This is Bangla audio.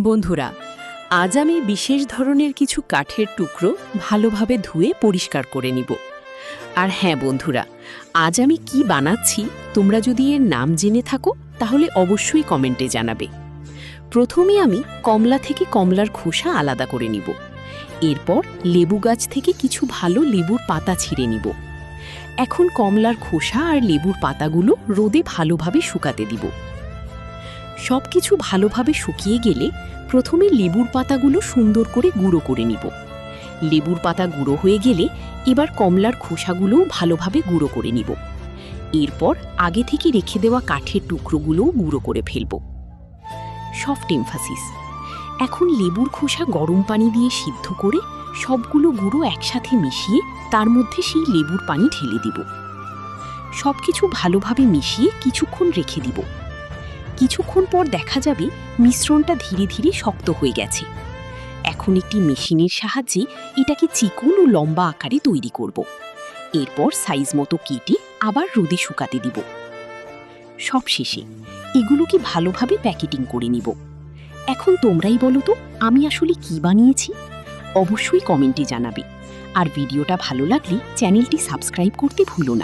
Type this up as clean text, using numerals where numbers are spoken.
বন্ধুরা, আজ আমি বিশেষ ধরনের কিছু কাঠের টুকরো ভালোভাবে ধুয়ে পরিষ্কার করে নিব। আর হ্যাঁ বন্ধুরা, আজ আমি কি বানাচ্ছি তোমরা যদি এর নাম জেনে থাকো তাহলে অবশ্যই কমেন্টে জানাবে। প্রথমে আমি কমলা থেকে কমলার খোসা আলাদা করে নিব। এরপর লেবু গাছ থেকে কিছু ভালো লেবুর পাতা ছিঁড়ে নিব। এখন কমলার খোসা আর লেবুর পাতাগুলো রোদে ভালোভাবে শুকাতে দিব। সব কিছু ভালোভাবে শুকিয়ে গেলে প্রথমে লেবুর পাতাগুলো সুন্দর করে গুঁড়ো করে নিব। লেবুর পাতা গুঁড়ো হয়ে গেলে এবার কমলার খোসাগুলোও ভালোভাবে গুঁড়ো করে নিব। এরপর আগে থেকে রেখে দেওয়া কাঠের টুকরোগুলোও গুঁড়ো করে ফেলব। Soft emphasis. এখন লেবুর খোসা গরম পানি দিয়ে সিদ্ধ করে সবগুলো গুঁড়ো একসাথে মিশিয়ে তার মধ্যে সেই লেবুর পানি ঢেলে দিব। সব কিছু ভালোভাবে মিশিয়ে কিছুক্ষণ রেখে দিব। কিছুক্ষণ পর দেখা যাবে মিশ্রণটা ধীরে ধীরে শক্ত হয়ে গেছে। এখন একটি মেশিনের সাহায্যে এটাকে চিকন ও লম্বা আকারে তৈরি করব। এরপর সাইজ মতো কেটে আবার রোদে শুকাতে দিব। সবশেষে এগুলোকে ভালোভাবে প্যাকেটিং করে নিব। এখন তোমরাই বলো তো আমি আসলে কি বানিয়েছি? অবশ্যই কমেন্টে জানাবে। আর ভিডিওটা ভালো লাগলে চ্যানেলটি সাবস্ক্রাইব করতে ভুলো না।